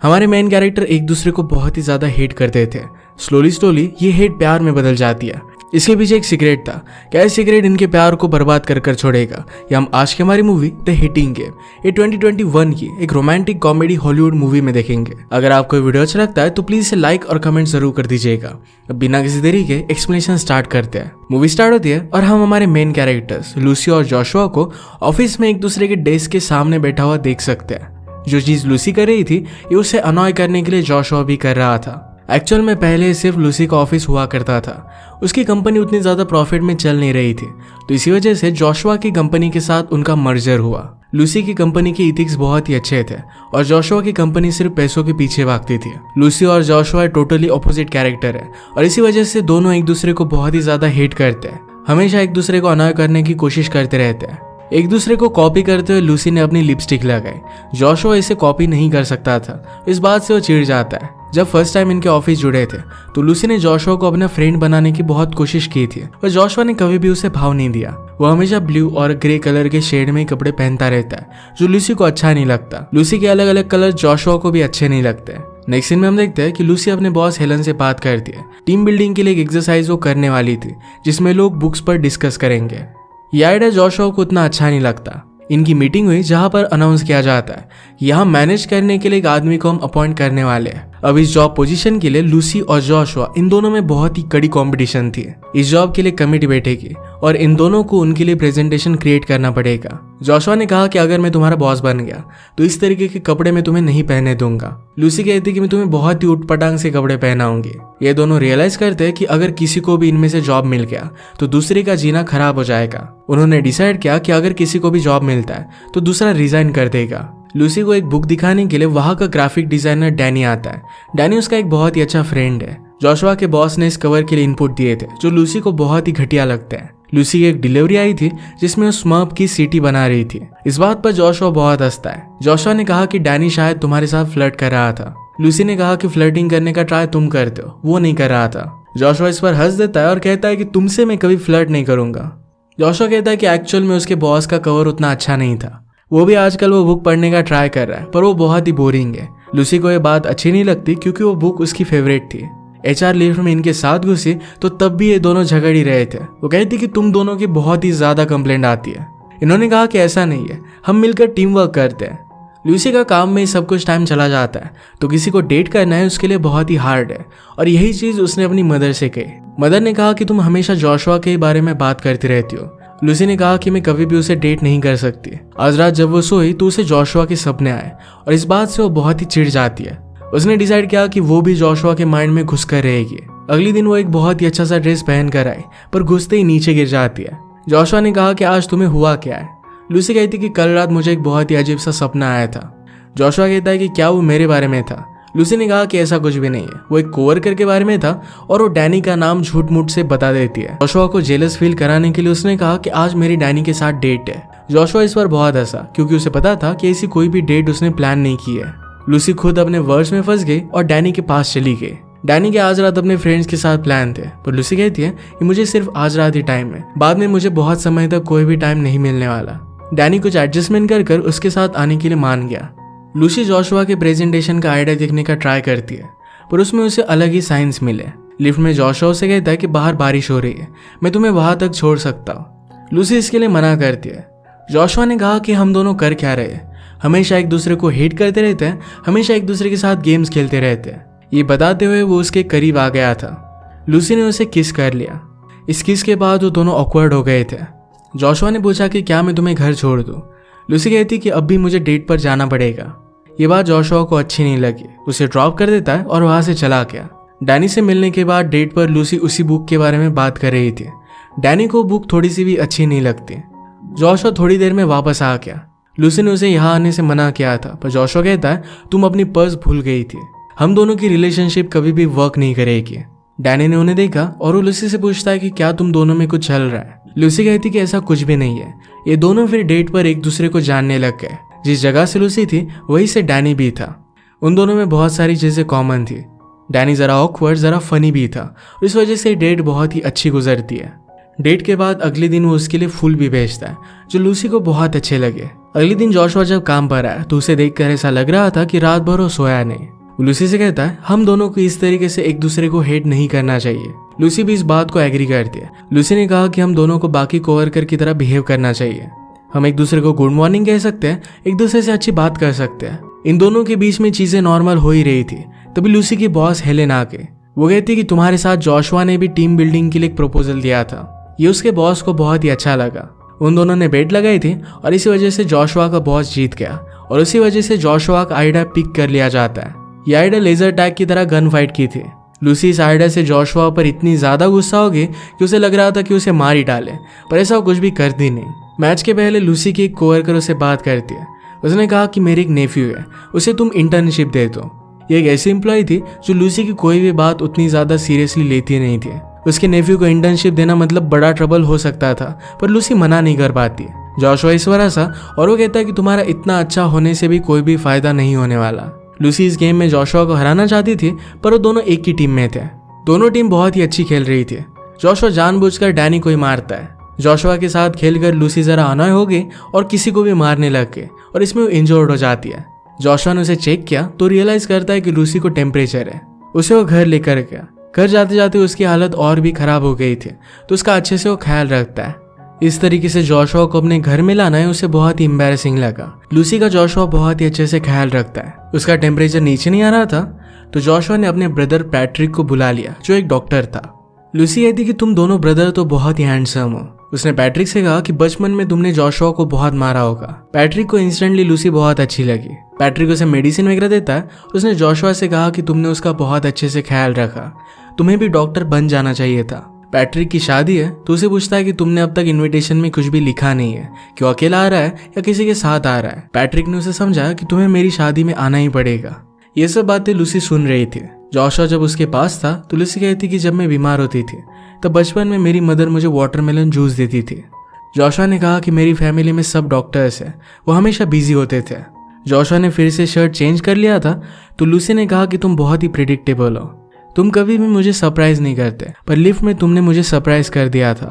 हमारे main character एक दूसरे को बहुत ही ज्यादा हेट करते थे। स्लोली ये हेट प्यार में बदल जाती है। इसके पीछे एक सीक्रेट था। क्या ये सीक्रेट इनके प्यार को बर्बाद कर कर छोड़ेगा? ये हम आज की हमारी मूवी द हिटिंग गेम ये 2021 की एक रोमांटिक कॉमेडी हॉलीवुड मूवी में देखेंगे। अगर आपको वीडियो अच्छा लगता है तो प्लीज इसे लाइक और कमेंट जरूर कर दीजिएगा। अब बिना किसी देरी के एक्सप्लेनेशन स्टार्ट करते हैं। मूवी स्टार्ट होती है और हम हमारे मेन कैरेक्टर्स लूसी और जोशुआ को ऑफिस में एक दूसरे के डेस्क के सामने बैठा हुआ देख सकते हैं। जो चीज लूसी कर रही थी ये उसे अनॉय करने के लिए जोशुआ भी कर रहा था। एक्चुअल में पहले सिर्फ लूसी का ऑफिस हुआ करता था। उसकी कंपनी उतनी ज्यादा प्रॉफिट में चल नहीं रही थी, तो इसी वजह से जोशुआ की कंपनी के साथ उनका मर्जर हुआ। लूसी की कंपनी के इथिक्स बहुत ही अच्छे थे और जोशुआ की कंपनी सिर्फ पैसों के पीछे भागती थी। लूसी और जोशुआ टोटली ऑपोजिट कैरेक्टर है और इसी वजह से दोनों एक दूसरे को बहुत ही ज्यादा हेट करते हैं। हमेशा एक दूसरे को अनॉय करने की कोशिश करते रहते हैं। एक दूसरे को कॉपी करते हुए लूसी ने अपनी लिपस्टिक लगाई। जोशुआ इसे कॉपी नहीं कर सकता था, इस बात से वो चिढ़ जाता है। जब फर्स्ट टाइम इनके ऑफिस जुड़े थे तो लूसी ने जोशुआ को अपना फ्रेंड बनाने की बहुत कोशिश की थी, पर जोशुआ ने कभी भी उसे भाव नहीं दिया। वो हमेशा ब्लू और ग्रे कलर के शेड में कपड़े पहनता रहता है, जो लूसी को अच्छा नहीं लगता। लूसी के अलग अलग कलर जोशुआ को भी अच्छे नहीं लगते। नेक्स्ट सीन में हम देखते हैं कि लूसी अपने बॉस हेलन से बात करती है। टीम बिल्डिंग के लिए एक एक्सरसाइज वो करने वाली थी जिसमें लोग बुक्स पर डिस्कस करेंगे। यह आइडिया जोशुआ को उतना अच्छा नहीं लगता। इनकी मीटिंग हुई जहां पर अनाउंस किया जाता है यहाँ मैनेज करने के लिए एक आदमी को हम अपॉइंट करने वाले हैं। अब इस जॉब पोजीशन के लिए लूसी और जोशुआ इन दोनों में बहुत ही कड़ी कंपटीशन थी। इस जॉब के लिए कमेटी बैठेगी और इन दोनों को उनके लिए प्रेजेंटेशन क्रिएट करना पड़ेगा। जोशुआ ने कहा कि अगर मैं तुम्हारा बॉस बन गया तो इस तरीके के कपड़े मैं तुम्हें नहीं पहने दूंगा। लूसी कहती कि मैं तुम्हें बहुत ही उटपटांग से कपड़े पहनाऊंगी। ये दोनों रियलाइज करते हैं कि अगर किसी को भी इनमें से जॉब मिल गया तो दूसरे का जीना खराब हो जाएगा। उन्होंने डिसाइड किया कि अगर किसी को भी जॉब मिलता है तो दूसरा रिजाइन कर देगा। लूसी को एक बुक दिखाने के लिए वहां का ग्राफिक डिजाइनर डैनी आता है। डैनी उसका एक बहुत ही अच्छा फ्रेंड है। जोशुआ के बॉस ने इस कवर के लिए इनपुट दिए थे जो लूसी को बहुत ही घटिया लगते हैं। लूसी की एक डिलीवरी आई थी जिसमें वो स्मर्फ की सीटी बना रही थी। इस बात पर जोशुआ बहुत हंसता है। जोशुआ ने कहा कि डैनी शायद तुम्हारे साथ फ्लर्ट कर रहा था। लूसी ने कहा कि फ्लर्टिंग करने का ट्राई तुम करते हो, वो नहीं कर रहा था। जोशुआ इस पर हंस देता है और कहता है कि तुमसे मैं कभी फ्लर्ट नहीं करूंगा। जोशुआ कहता है कि एक्चुअल में उसके बॉस का कवर उतना अच्छा नहीं था। वो भी आजकल वो बुक पढ़ने का ट्राई कर रहा है पर वो बहुत ही बोरिंग है। लूसी को ये बात अच्छी नहीं लगती क्योंकि वो बुक उसकी फेवरेट थी। एचआर लिफ्ट में इनके साथ घुसी तो तब भी ये दोनों झगड़ ही रहे थे। वो कहती कि तुम दोनों की बहुत ही ज्यादा कंप्लेंट आती है। इन्होंने कहा कि ऐसा नहीं है, हम मिलकर टीम वर्क करते हैं। लूसी का काम में सब कुछ टाइम चला जाता है तो किसी को डेट करना है उसके लिए बहुत ही हार्ड है और यही चीज उसने अपनी मदर से कही। मदर ने कहा कि तुम हमेशा जोशुआ के बारे में बात करती रहती हो। लूसी ने कहा कि मैं कभी भी उसे डेट नहीं कर सकती। आज रात जब वो सोई तो उसे जोशुआ के सपने आए और इस बात से वो बहुत ही चिढ़ जाती है। उसने डिसाइड किया कि वो भी जोशुआ के माइंड में घुस कर रहेगी। अगले दिन वो एक बहुत ही अच्छा सा ड्रेस पहन कर आई पर घुसते ही नीचे गिर जाती है। जोशुआ ने कहा कि आज तुम्हें हुआ क्या है? लूसी कहती कि कल रात मुझे एक बहुत ही अजीब सा सपना आया था। जोशुआ कहता है कि क्या वो मेरे बारे में था? लूसी ने कहा कि ऐसा कुछ भी नहीं है, वो एक कोवर्कर के बारे में था और वो डैनी का नाम झूठ मूठ से बता देती है। जोशुआ को जेलस फील कराने के लिए उसने कहा कि आज मेरी डैनी के साथ डेट है। जोशुआ इस पर बहुत हंसा क्योंकि उसे पता था कि ऐसी कोई भी डेट उसने प्लान नहीं की है। लूसी खुद अपने वर्ड्स में फंस गई और डैनी के पास चली गई। डैनी के आज रात अपने फ्रेंड्स के साथ प्लान थे पर लूसी कहती है कि मुझे सिर्फ आज रात ही टाइम है, बाद में मुझे बहुत समय तक कोई भी टाइम नहीं मिलने वाला। डैनी कुछ एडजस्टमेंट कर उसके साथ आने के लिए मान गया। लूसी जोशुआ के प्रेजेंटेशन का आइडिया देखने का ट्राई करती है पर उसमें उसे अलग ही साइंस मिले। लिफ्ट में जोशुआ से कहता है कि बाहर बारिश हो रही है, मैं तुम्हें वहां तक छोड़ सकता हूँ। लूसी इसके लिए मना करती है। जोशुआ ने कहा कि हम दोनों कर क्या रहे, हमेशा एक दूसरे को हेट करते रहते हैं, हमेशा एक दूसरे के साथ गेम्स खेलते रहते हैं। ये बताते हुए वो उसके करीब आ गया था। लूसी ने उसे किस कर लिया। इस किस के बाद वो दोनों ऑकवर्ड हो गए थे। जोशुआ ने पूछा कि क्या मैं तुम्हें घर छोड़ दूं? लूसी कहती कि अब भी मुझे डेट पर जाना पड़ेगा। ये बात जोशुआ को अच्छी नहीं लगी, उसे ड्रॉप कर देता है और वहां से चला गया। डैनी से मिलने के बाद डेट पर लूसी उसी बुक के बारे में बात कर रही थी। डैनी को बुक थोड़ी सी भी अच्छी नहीं लगती। जोशुआ थोड़ी देर में वापस आ गया। लूसी ने उसे यहाँ आने से मना किया था पर जोशुआ कहता है तुम अपनी पर्स भूल गई थी, हम दोनों की रिलेशनशिप कभी भी वर्क नहीं करेगी। डैनी ने उन्हें देखा और वो लूसी से पूछता है कि क्या तुम दोनों में कुछ चल रहा है? लूसी कहती कि ऐसा कुछ भी नहीं है। ये दोनों फिर डेट पर एक दूसरे को जानने लग गए। जिस जगह से लूसी थी वहीं से डैनी भी था। उन दोनों में बहुत सारी चीजें कॉमन थी। डैनी जरा ऑकवर्ड जरा फनी भी था और इस वजह से डेट बहुत ही अच्छी गुजरती है। डेट के बाद अगले दिन वो उसके लिए फूल भी भेजता है जो लूसी को बहुत अच्छे लगे। अगले दिन जोशुआ जब काम पर आया तो उसे देखकर ऐसा लग रहा था कि रात भर वो सोया नहीं। वो लूसी से कहता है हम दोनों को इस तरीके से एक दूसरे को हेट नहीं करना चाहिए। लूसी भी इस बात को एग्री करती है। लूसी ने कहा कि हम दोनों को बाकी कोवर्कर की तरह बिहेव करना चाहिए। हम एक दूसरे को गुड मॉर्निंग कह सकते हैं, एक दूसरे से अच्छी बात कर सकते हैं। इन दोनों के बीच में चीजें नॉर्मल हो ही रही थी। तभी लूसी की बॉस हेलेन आके वो कहती कि तुम्हारे साथ जोशुआ ने भी टीम बिल्डिंग के लिए एक प्रपोजल दिया था। ये उसके बॉस को बहुत ही अच्छा लगा। उन दोनों ने बेट लगाई थी और इसी वजह से जोशुआ का बॉस जीत गया और उसी वजह से जोशुआ का आइडिया पिक कर लिया जाता है। ये आइडिया लेजर टैग की तरह गन फाइट की थी। लूसी इस आइडिया से जोशुआ पर इतनी ज्यादा गुस्सा हो गई कि उसे लग रहा था कि उसे मार ही डाले, पर ऐसा कुछ भी करती नहीं। मैच के पहले लूसी की एक कोवर्कर उसे बात करती है। उसने कहा कि मेरी एक नेफ्यू है, उसे तुम इंटर्नशिप दे दो। ये एक ऐसी एम्प्लॉय थी जो लूसी की कोई भी बात उतनी ज्यादा सीरियसली लेती नहीं थी। उसके नेफ्यू को इंटर्नशिप देना मतलब बड़ा ट्रबल हो सकता था, पर लूसी मना नहीं कर पाती। जोशुआ इस वजह सा और वो कहता है कि तुम्हारा इतना अच्छा होने से भी कोई भी फायदा नहीं होने वाला। लूसी इस गेम में जोशुआ को हराना चाहती थी, पर वो दोनों एक ही टीम में थे। दोनों टीम बहुत ही अच्छी खेल रही थी। जोशुआ जानबूझकर डैनी को ही मारता है। जोशुआ के साथ खेलकर लूसी जरा अनॉय हो गई और किसी को भी मारने लग गई और इसमें वो इंजर्ड हो जाती है। जोशुआ ने उसे चेक किया तो रियलाइज करता है कि लूसी को टेम्परेचर है। उसे वो घर लेकर गया। घर जाते जाते उसकी हालत और भी खराब हो गई थी, तो उसका अच्छे से वो ख्याल रखता है। इस तरीके से जोशुआ को अपने घर में लाना है उसे बहुत ही एम्बैरेसिंग लगा। लूसी का जोशुआ बहुत ही अच्छे से ख्याल रखता है। उसका टेम्परेचर नीचे नहीं आ रहा था, तो जोशुआ ने अपने ब्रदर पैट्रिक को बुला लिया जो एक डॉक्टर था। लूसी कहती कि तुम दोनों ब्रदर तो बहुत ही हैंडसम हो। उसने पैट्रिक से कहा कि बचपन में तुमने जोशुआ को बहुत मारा होगा। पैट्रिक को इंस्टेंटली लूसी बहुत अच्छी लगी। पैट्रिक उसे मेडिसिन वगैरह देता है। उसने जोशुआ से कहा कि तुमने उसका बहुत अच्छे से ख्याल रखा, तुम्हें भी डॉक्टर बन जाना चाहिए था। पैट्रिक की शादी है तो उसे पूछता है कि तुमने अब तक इनविटेशन में कुछ भी लिखा नहीं है, क्यों अकेला आ रहा है या किसी के साथ आ रहा है। पैट्रिक ने उसे समझाया कि तुम्हें मेरी शादी में आना ही पड़ेगा। ये सब बातें लूसी सुन रही थी। जोशुआ जब उसके पास था तो लूसी कहती कि जब मैं बीमार होती थी तब बचपन में मेरी मदर मुझे वाटरमेलन जूस देती थी। जोशुआ ने कहा कि मेरी फैमिली में सब डॉक्टर्स हैं, वो हमेशा बिजी होते थे। जोशुआ ने फिर से शर्ट चेंज कर लिया था तो लूसी ने कहा कि तुम बहुत ही प्रिडिक्टेबल हो, तुम कभी भी मुझे सरप्राइज नहीं करते, पर लिफ्ट में तुमने मुझे सरप्राइज कर दिया था।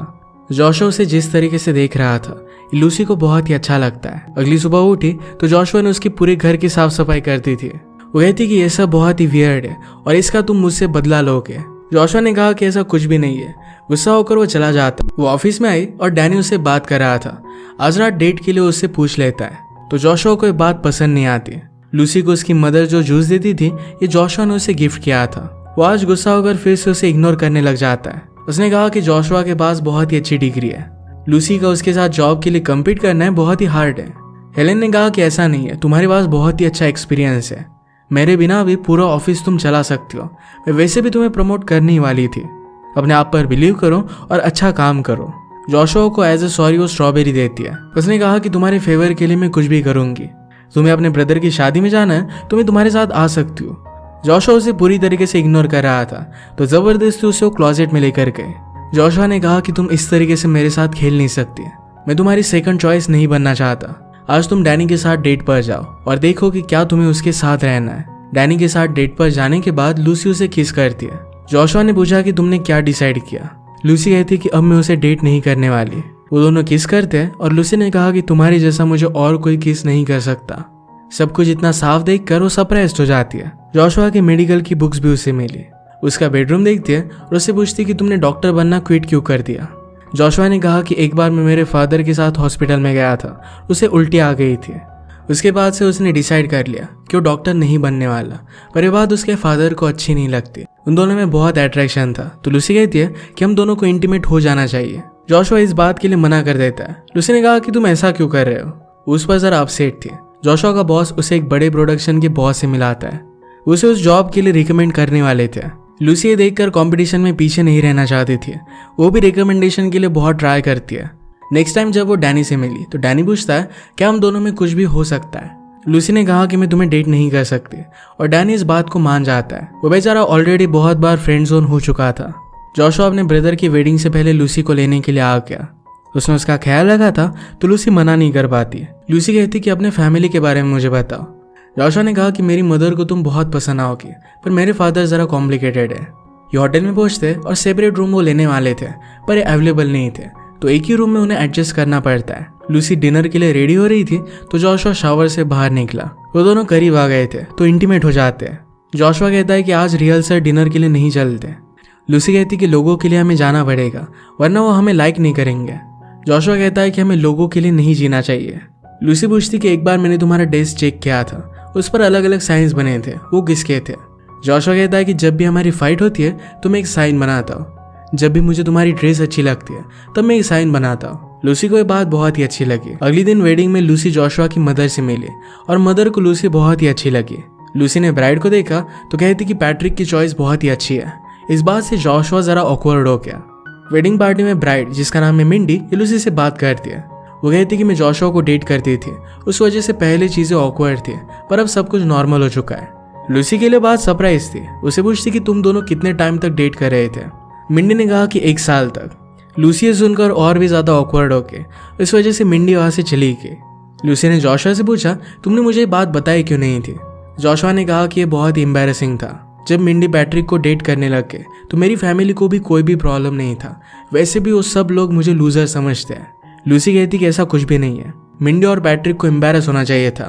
जोशुआ उसे जिस तरीके से देख रहा था लूसी को बहुत ही अच्छा लगता है। अगली सुबह उठी तो जोशुआ ने उसके पूरे घर की साफ सफाई कर दी थी। वो कहती कि ये सब बहुत ही वियर्ड है और इसका तुम मुझसे बदला लोगे। जोशुआ ने कहा कि ऐसा कुछ भी नहीं है। गुस्सा होकर वो चला जाता। वो ऑफिस में आई और डैनी उससे बात कर रहा था। आज रात डेट के लिए उससे पूछ लेता है, तो जोशुआ को ये बात पसंद नहीं आती। लूसी को उसकी मदर जो जूस देती थी ये जोशुआ ने उसे गिफ्ट किया था। वो आज गुस्सा होकर फिर से उसे इग्नोर करने लग जाता है। उसने कहा कि जोशुआ के पास बहुत ही अच्छी डिग्री है, लूसी का उसके साथ जॉब के लिए कम्पीट करना है बहुत ही हार्ड है। हेलेन ने कहा कि ऐसा नहीं है, तुम्हारे पास बहुत ही अच्छा एक्सपीरियंस है, मेरे बिना भी पूरा ऑफिस तुम चला सकती हो। मैं वैसे भी तुम्हें प्रमोट करने ही वाली थी। अपने आप पर बिलीव करो और अच्छा काम करो। जोशुआ को एज ए सॉरी वो स्ट्रॉबेरी देती है। उसने कहा कि तुम्हारे फेवर के लिए मैं कुछ भी करूंगी। तुम्हें अपने ब्रदर की शादी में जाना है तो मैं तुम्हारे साथ आ सकती हूँ। जोशुआ उसे पूरी तरीके से इग्नोर कर रहा था तो जबरदस्ती उसे वो क्लोजेट में लेकर गए। जोशुआ ने कहा कि तुम इस तरीके से मेरे साथ खेल नहीं सकती, मैं तुम्हारी सेकंड चॉइस नहीं बनना चाहता। आज तुम डैनी के साथ डेट पर जाओ और देखो कि क्या तुम्हें उसके साथ रहना है। डैनी के साथ डेट पर जाने के बाद लूसी उसे किस करती है। जोशुआ ने पूछा कि तुमने क्या डिसाइड किया। लूसी कहती कि अब मैं उसे डेट नहीं करने वाली। वो दोनों किस करते हैं और लूसी ने कहा कि तुम्हारी जैसा मुझे और कोई किस नहीं कर सकता। सब कुछ इतना साफ देखकर वो सरप्राइज्ड हो जाती है। जोशुआ की मेडिकल की बुक्स भी उसे मिली। उसका बेडरूम देखती है और उससे पूछती कि तुमने डॉक्टर बनना क्विट क्यों कर दिया। जोशुआ ने कहा कि एक बार मैं मेरे फादर के साथ हॉस्पिटल में गया था, उसे उल्टी आ गई थी। उसके बाद से उसने डिसाइड कर लिया कि वो डॉक्टर नहीं बनने वाला, पर ये बात उसके फादर को अच्छी नहीं लगती। उन दोनों में बहुत अट्रैक्शन था तो लूसी कहती है कि हम दोनों को इंटीमेट हो जाना चाहिए। जोशुआ इस बात के लिए मना कर देता है। लूसी ने कहा कि तुम ऐसा क्यों कर रहे हो। उस पर जरा अपसेट थी। जोशुआ का बॉस उसे एक बड़े प्रोडक्शन के बॉस से मिलाता है। उसे उस जॉब के लिए रिकमेंड करने वाले थे। लूसी ये देखकर कंपटीशन में पीछे नहीं रहना चाहती थी। वो भी रिकमेंडेशन के लिए बहुत ट्राई करती है। नेक्स्ट टाइम जब वो डैनी से मिली तो डैनी पूछता है क्या हम दोनों में कुछ भी हो सकता है। लूसी ने कहा कि मैं तुम्हें डेट नहीं कर सकती और डैनी इस बात को मान जाता है। वो बेचारा ऑलरेडी बहुत बार फ्रेंड जोन हो चुका था। जोशुआ अपने ब्रदर की वेडिंग से पहले लूसी को लेने के लिए आ गया। उसने उसका ख्याल रखा था तो लूसी मना नहीं कर पाती। लूसी कहती कि अपने फैमिली के बारे में मुझे बताओ। जोशुआ ने कहा कि मेरी मदर को तुम बहुत पसंद आओगी, पर मेरे फादर जरा कॉम्प्लिकेटेड है। ये होटल में पहुंचते और सेपरेट रूम वो लेने वाले थे पर ये अवेलेबल नहीं थे। तो एक ही रूम में उन्हें एडजस्ट करना पड़ता है। लूसी डिनर के लिए रेडी हो रही थी तो जॉशुआ शावर से बाहर निकला। वो दोनों करीब आ गए थे तो इंटीमेट हो जाते हैं। जॉशुआ कहता है कि आज रिहर्सल डिनर के लिए नहीं चलते। लूसी कहती कि लोगों के लिए हमें जाना पड़ेगा वरना वो हमें लाइक नहीं करेंगे। जॉशुआ कहता है कि हमें लोगों के लिए नहीं जीना चाहिए। लूसी पूछती कि एक बार मैंने तुम्हारा डेस्क चेक किया था, उस पर अलग अलग साइंस बने थे, वो किसके थे? जॉशुआ कहता है कि जब भी हमारी फाइट होती है तो मैं एक साइन बनाता हूँ, जब भी मुझे तुम्हारी ड्रेस अच्छी लगती है तब मैं एक साइन बनाता हूँ। लूसी को ये बात बहुत ही अच्छी लगी। अगले दिन वेडिंग में लूसी जॉशुआ की मदर से मिली और मदर को लूसी बहुत ही अच्छी लगी। लूसी ने ब्राइड को देखा तो कहती कि पैट्रिक की चॉइस बहुत ही अच्छी है। इस बात से जॉशुआ जरा ऑकवर्ड हो गया। वेडिंग पार्टी में ब्राइड, जिसका नाम है मिंडी, ये लूसी से बात करती है। वो कहती कि मैं जॉशुआ को डेट करती थी, उस वजह से पहले चीजें ऑकवर्ड थी पर अब सब कुछ नॉर्मल हो चुका है। लूसी के लिए बात सरप्राइज थी। उसे पूछती कि तुम दोनों कितने टाइम तक डेट कर रहे थे? मिंडी ने कहा कि 1 साल तक। लूसी ये सुनकर और भी ज्यादा ऑकवर्ड हो गई। इस वजह से मिंडी वहां से चली गई। लूसी ने जॉशुआ से पूछा, तुमने मुझे ये बात बताई क्यों नहीं थी? जॉशुआ ने कहा कि यह बहुत ही एम्बैरेसिंग था। जब मिंडी पैट्रिक को डेट करने लग गए तो मेरी फैमिली को भी कोई भी प्रॉब्लम नहीं था, वैसे भी वो सब लोग मुझे लूजर समझते हैं। लूसी कहती कि ऐसा कुछ भी नहीं है, मिंडी और पैट्रिक को एम्बैरस होना चाहिए था।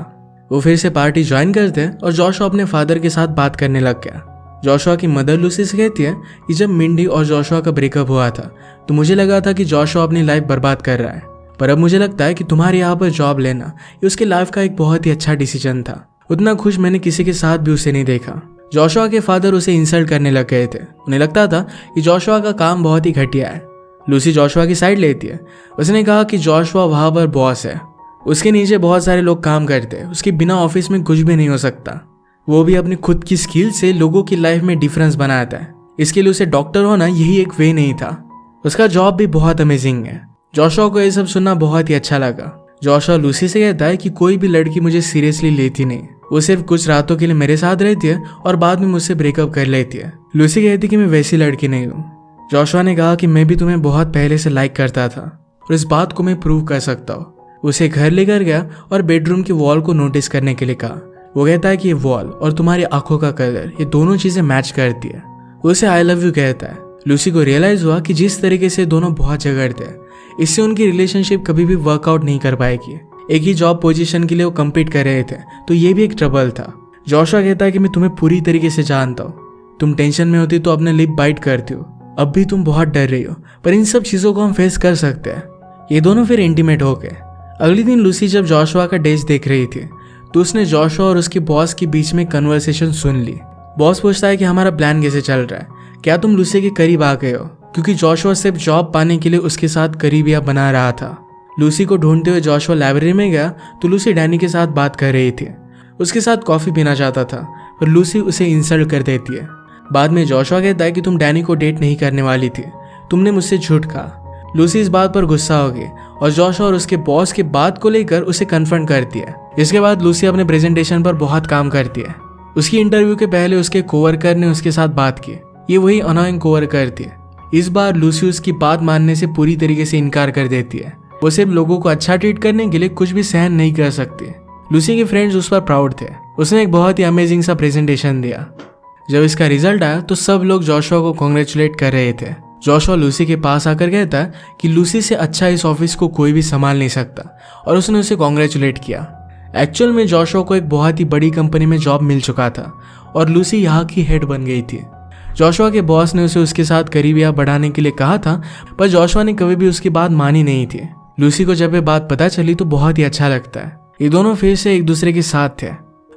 वो फिर से पार्टी ज्वाइन करते हैं और जॉशुआ अपने फादर के साथ बात करने लग गया। जॉशुआ की मदर लूसी से कहती है कि जब मिंडी और जॉशुआ का ब्रेकअप हुआ था तो मुझे लगा था कि जॉशुआ अपनी लाइफ बर्बाद कर रहा है, पर अब मुझे लगता है कि तुम्हारे यहाँ पर जॉब लेना ये उसके लाइफ का एक बहुत ही अच्छा डिसीजन था। उतना खुश मैंने किसी के साथ भी उसे नहीं देखा। जॉशुआ के फादर उसे इंसल्ट करने लग गए थे। उन्हें लगता था कि जॉशुआ का काम बहुत ही घटिया है। लूसी जॉशुआ की साइड लेती है। उसने कहा कि जॉशुआ वहां पर बॉस है, उसके नीचे बहुत सारे लोग काम करते हैं, उसके बिना ऑफिस में कुछ भी नहीं हो सकता। वो भी अपनी खुद की स्किल से लोगों की लाइफ में डिफरेंस बनाता है। इसके लिए उसे डॉक्टर होना यही एक वे नहीं था। उसका जॉब भी बहुत अमेजिंग है। जॉशुआ को यह सब सुनना बहुत ही अच्छा लगा। जॉशुआ लूसी से कहता है कि कोई भी लड़की मुझे सीरियसली लेती नहीं, वो सिर्फ कुछ रातों के लिए मेरे साथ रहती है और बाद में मुझसे ब्रेकअप कर लेती है। लूसी कहती कि मैं वैसी लड़की नहीं हूँ। जॉशुआ ने कहा कि मैं भी तुम्हें बहुत पहले से लाइक करता था और इस बात को मैं प्रूव कर सकता हूँ। उसे घर लेकर गया और बेडरूम की वॉल को नोटिस करने के लिए कहा। वो कहता है कि ये वॉल और तुम्हारी आंखों का कलर, ये दोनों चीजें मैच करती है। वो उसे आई लव यू कहता है। लूसी को रियलाइज हुआ कि जिस तरीके से दोनों बहुत झगड़ते हैं, इससे उनकी रिलेशनशिप कभी भी वर्कआउट नहीं कर पाएगी। एक ही जॉब पोजीशन के लिए वो कम्पीट कर रहे थे तो ये भी एक ट्रबल था। जॉशुआ कहता है कि मैं तुम्हें पूरी तरीके से जानता हूँ, तुम टेंशन में होती तो अपने लिप बाइट करती हो, अब भी तुम बहुत डर रही हो, पर इन सब चीजों को हम फेस कर सकते हैं। ये दोनों फिर इंटीमेट हो गए। अगले दिन लूसी जब जॉशुआ का डेस्क देख रही थी तो उसने जॉशुआ और उसके बॉस के बीच में कन्वर्सेशन सुन ली। बॉस पूछता है कि हमारा प्लान कैसे चल रहा है, क्या तुम लूसी के करीब आ गए हो? क्योंकि जॉशुआ सिर्फ जॉब पाने के लिए उसके साथ करीबियां बना रहा था। लूसी को ढूंढते हुए जॉशुआ लाइब्रेरी में गया तो लूसी डैनी के साथ बात कर रही थी। उसके साथ कॉफी पीना चाहता था पर लूसी उसे इंसल्ट कर देती है। बाद में जॉशुआ कहता है कि तुम डैनी को डेट नहीं करने वाली थी, तुमने मुझसे झूठ कहा। लूसी इस बात पर गुस्सा हो गई और जॉशुआ और उसके बॉस के बात को लेकर उसे कन्फ्रंट करती है। इसके बाद लूसी अपने प्रेजेंटेशन पर बहुत काम करती है। उसकी इंटरव्यू के पहले उसके कोवर्कर ने उसके साथ बात की। ये वही अनोइंग कोवर्कर थी। इस बार लूसी उसकी बात मानने से पूरी तरीके से इनकार कर देती है। वो सिर्फ लोगों को अच्छा ट्रीट करने के लिए कुछ भी सहन नहीं कर सकती। लूसी के फ्रेंड्स उस पर प्राउड थे। उसने एक बहुत ही अमेजिंग सा प्रेजेंटेशन दिया। जब इसका रिजल्ट आया तो सब लोग जॉशुआ को कॉन्ग्रेचुलेट कर रहे थे। जॉशुआ लूसी के पास आकर कहता है कि लूसी से अच्छा इस ऑफिस को कोई भी संभाल नहीं सकता और उसने उसे कॉन्ग्रेचुलेट किया। एक्चुअल में जॉशुआ को एक बहुत ही बड़ी कंपनी में जॉब मिल चुका था और लूसी यहाँ की हेड बन गई थी। जॉशुआ के बॉस ने उसे उसके साथ करीबियां बढ़ाने के लिए कहा था पर जॉशुआ ने कभी भी उसकी बात मानी नहीं थी। लूसी को जब ये बात पता चली तो बहुत ही अच्छा लगता है। ये दोनों फिर से एक दूसरे के साथ थे।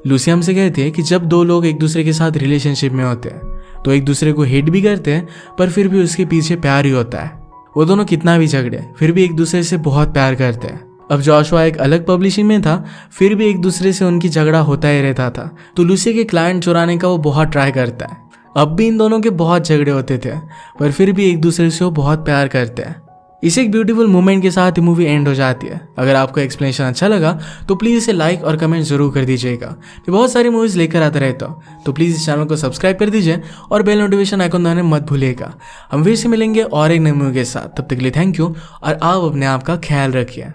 लूसी हमसे कहती है कि जब दो लोग एक दूसरे के साथ रिलेशनशिप में होते हैं तो एक दूसरे को हेट भी करते हैं पर फिर भी उसके पीछे प्यार ही होता है। वो दोनों कितना भी झगड़े फिर भी एक दूसरे से बहुत प्यार करते हैं। अब जॉशुआ एक अलग पब्लिशिंग में था, फिर भी एक दूसरे से उनकी झगड़ा होता ही रहता था तो लूसी के क्लाइंट चुराने का वो बहुत ट्राई करता है। अब भी इन दोनों के बहुत झगड़े होते थे पर फिर भी एक दूसरे से वो बहुत प्यार करते हैं। इस एक ब्यूटीफुल मोमेंट के साथ ये मूवी एंड हो जाती है। अगर आपको एक्सप्लेनेशन अच्छा लगा तो प्लीज़ इसे लाइक और कमेंट जरूर कर दीजिएगा। मैं बहुत सारी मूवीज़ लेकर आता रहता हूँ तो प्लीज़ इस चैनल को सब्सक्राइब कर दीजिए और बेल नोटिफिकेशन आइकन दबाना मत भूलिएगा। हम फिर से मिलेंगे और एक नई मूवी के साथ। तब तक के लिए थैंक यू और आप अपने आप का ख्याल रखिए।